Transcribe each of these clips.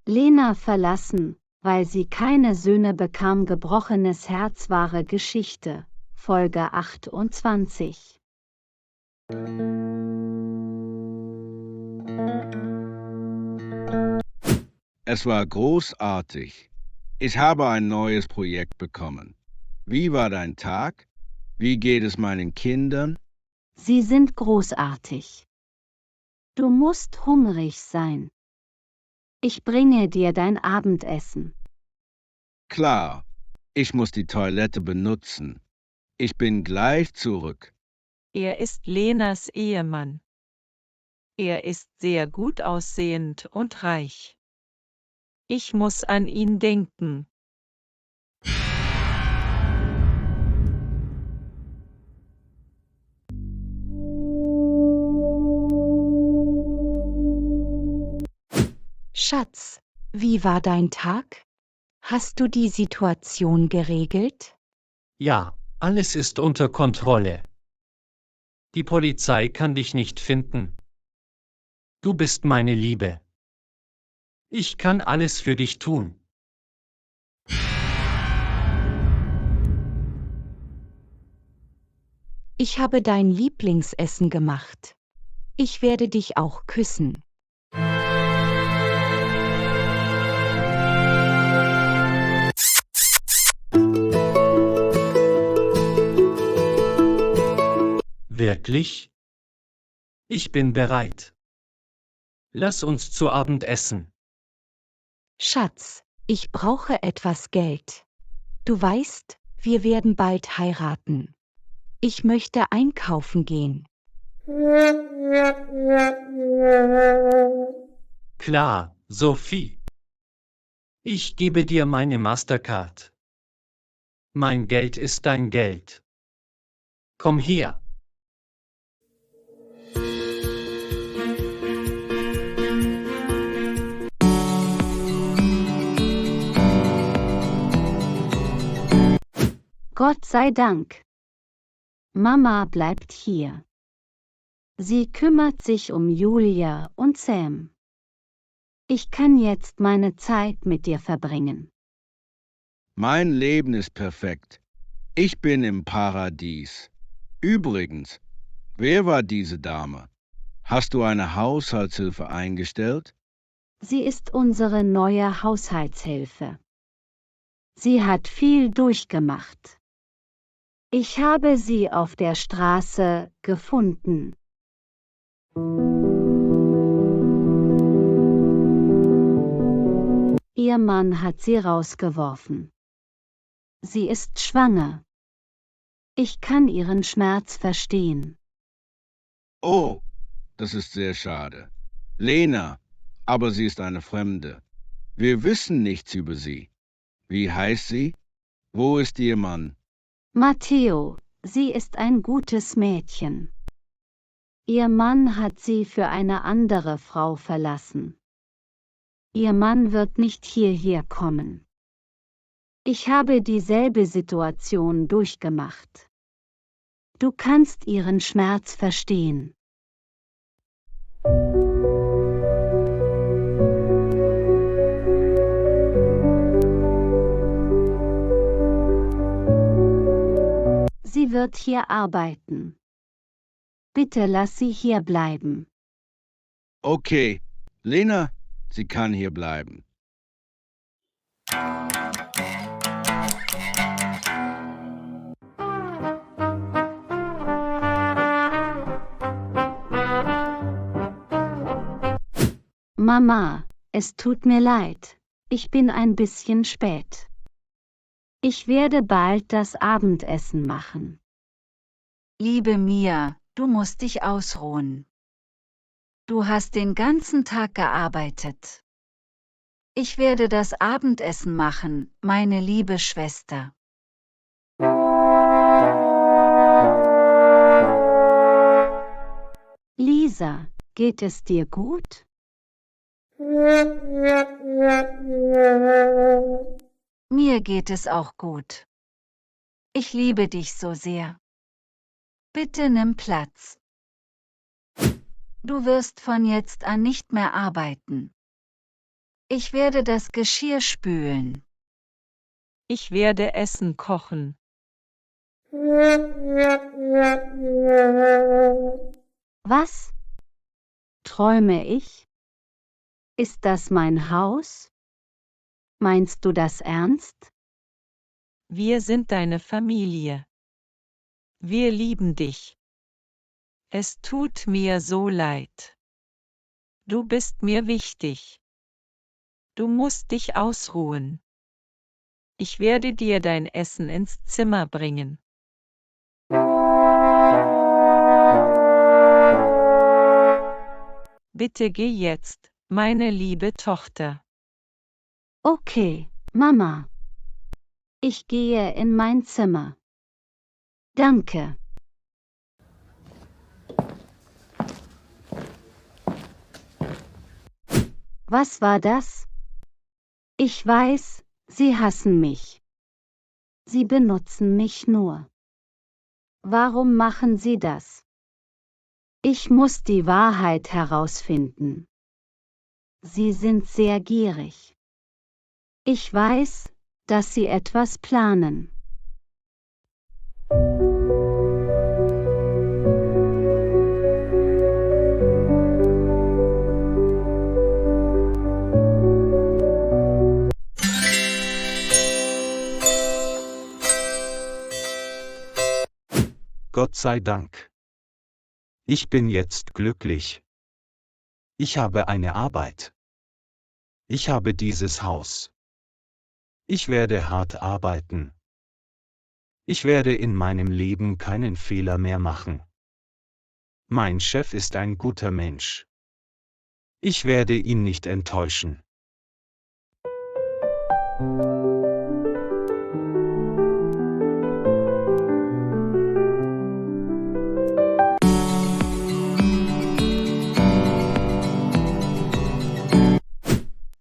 Lena verlassen, weil sie keine Söhne bekam. Gebrochenes Herz. Wahre Geschichte. Folge 28. Es war großartig. Ich habe ein neues Projekt bekommen. Wie war dein Tag? Wie geht es meinen Kindern? Sie sind großartig. Du musst hungrig sein. Ich bringe dir dein Abendessen. Klar, ich muss die Toilette benutzen. Ich bin gleich zurück. Er ist Lenas Ehemann. Er ist sehr gut aussehend und reich. Ich muss an ihn denken. Schatz, wie war dein Tag? Hast du die Situation geregelt? Ja, alles ist unter Kontrolle. Die Polizei kann dich nicht finden. Du bist meine Liebe. Ich kann alles für dich tun. Ich habe dein Lieblingsessen gemacht. Ich werde dich auch küssen. Wirklich? Ich bin bereit. Lass uns zu Abend essen. Schatz, ich brauche etwas Geld. Du weißt, wir werden bald heiraten. Ich möchte einkaufen gehen. Klar, Sophie. Ich gebe dir meine Mastercard. Mein Geld ist dein Geld. Komm her. Gott sei Dank. Mama bleibt hier. Sie kümmert sich um Julia und Sam. Ich kann jetzt meine Zeit mit dir verbringen. Mein Leben ist perfekt. Ich bin im Paradies. Übrigens, wer war diese Dame? Hast du eine Haushaltshilfe eingestellt? Sie ist unsere neue Haushaltshilfe. Sie hat viel durchgemacht. Ich habe sie auf der Straße gefunden. Ihr Mann hat sie rausgeworfen. Sie ist schwanger. Ich kann ihren Schmerz verstehen. Oh, das ist sehr schade. Lena, aber sie ist eine Fremde. Wir wissen nichts über sie. Wie heißt sie? Wo ist ihr Mann? Matteo, sie ist ein gutes Mädchen. Ihr Mann hat sie für eine andere Frau verlassen. Ihr Mann wird nicht hierher kommen. Ich habe dieselbe Situation durchgemacht. Du kannst ihren Schmerz verstehen. Sie wird hier arbeiten. Bitte lass sie hier bleiben. Okay, Lena, sie kann hier bleiben. Mama, es tut mir leid. Ich bin ein bisschen spät. Ich werde bald das Abendessen machen. Liebe Mia, du musst dich ausruhen. Du hast den ganzen Tag gearbeitet. Ich werde das Abendessen machen, meine liebe Schwester. Lisa, geht es dir gut? Mir geht es auch gut. Ich liebe dich so sehr. Bitte nimm Platz. Du wirst von jetzt an nicht mehr arbeiten. Ich werde das Geschirr spülen. Ich werde Essen kochen. Was? Träume ich? Ist das mein Haus? Meinst du das ernst? Wir sind deine Familie. Wir lieben dich. Es tut mir so leid. Du bist mir wichtig. Du musst dich ausruhen. Ich werde dir dein Essen ins Zimmer bringen. Bitte geh jetzt, meine liebe Tochter. Okay, Mama. Ich gehe in mein Zimmer. Danke. Was war das? Ich weiß, Sie hassen mich. Sie benutzen mich nur. Warum machen Sie das? Ich muss die Wahrheit herausfinden. Sie sind sehr gierig. Ich weiß, dass Sie etwas planen. Gott sei Dank. Ich bin jetzt glücklich. Ich habe eine Arbeit. Ich habe dieses Haus. Ich werde hart arbeiten. Ich werde in meinem Leben keinen Fehler mehr machen. Mein Chef ist ein guter Mensch. Ich werde ihn nicht enttäuschen.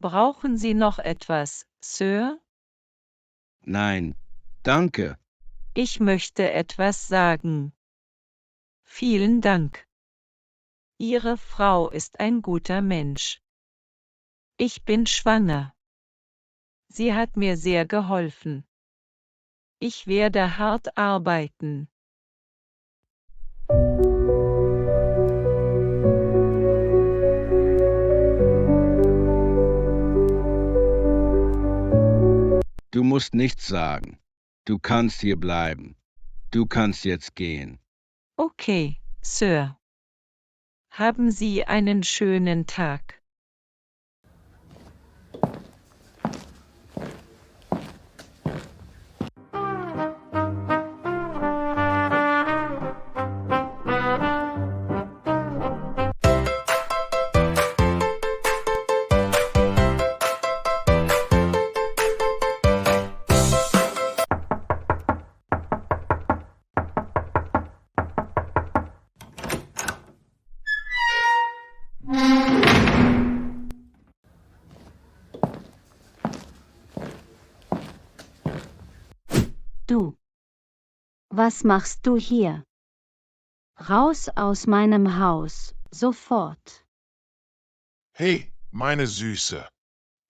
Brauchen Sie noch etwas, Sir? Nein, danke. Ich möchte etwas sagen. Vielen Dank. Ihre Frau ist ein guter Mensch. Ich bin schwanger. Sie hat mir sehr geholfen. Ich werde hart arbeiten. Du musst nichts sagen. Du kannst hier bleiben. Du kannst jetzt gehen. Okay, Sir. Haben Sie einen schönen Tag. Du. Was machst du hier? Raus aus meinem Haus, sofort. Hey, meine Süße,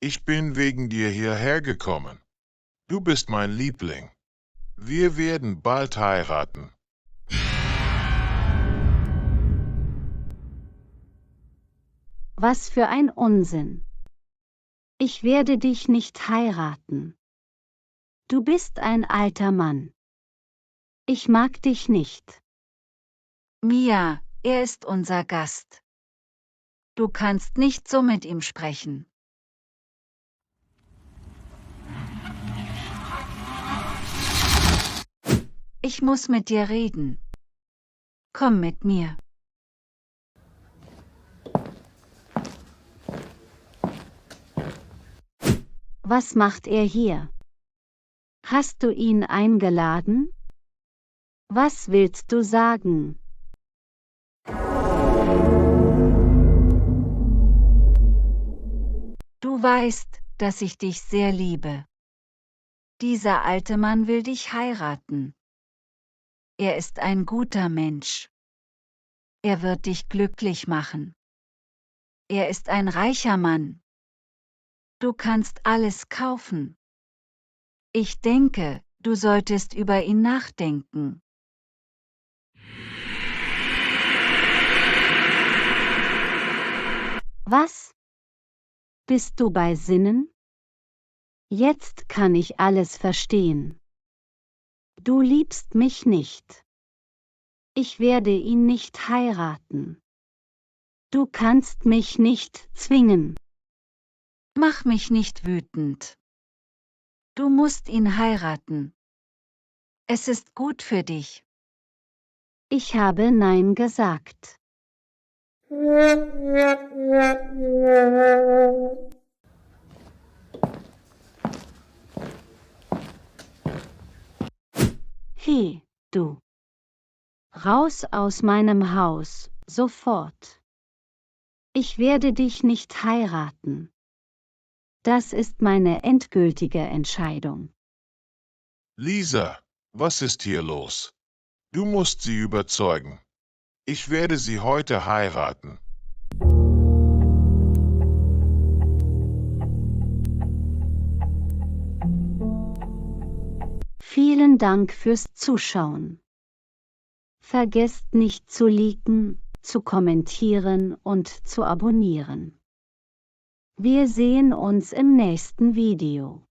ich bin wegen dir hierher gekommen. Du bist mein Liebling. Wir werden bald heiraten. Was für ein Unsinn. Ich werde dich nicht heiraten. Du bist ein alter Mann. Ich mag dich nicht. Mia, er ist unser Gast. Du kannst nicht so mit ihm sprechen. Ich muss mit dir reden. Komm mit mir. Was macht er hier? Hast du ihn eingeladen? Was willst du sagen? Du weißt, dass ich dich sehr liebe. Dieser alte Mann will dich heiraten. Er ist ein guter Mensch. Er wird dich glücklich machen. Er ist ein reicher Mann. Du kannst alles kaufen. Ich denke, du solltest über ihn nachdenken. Was? Bist du bei Sinnen? Jetzt kann ich alles verstehen. Du liebst mich nicht. Ich werde ihn nicht heiraten. Du kannst mich nicht zwingen. Mach mich nicht wütend. Du musst ihn heiraten. Es ist gut für dich. Ich habe Nein gesagt. Hey, du! Raus aus meinem Haus, sofort! Ich werde dich nicht heiraten. Das ist meine endgültige Entscheidung. Lisa, was ist hier los? Du musst sie überzeugen. Ich werde sie heute heiraten. Vielen Dank fürs Zuschauen. Vergesst nicht zu liken, zu kommentieren und zu abonnieren. Wir sehen uns im nächsten Video.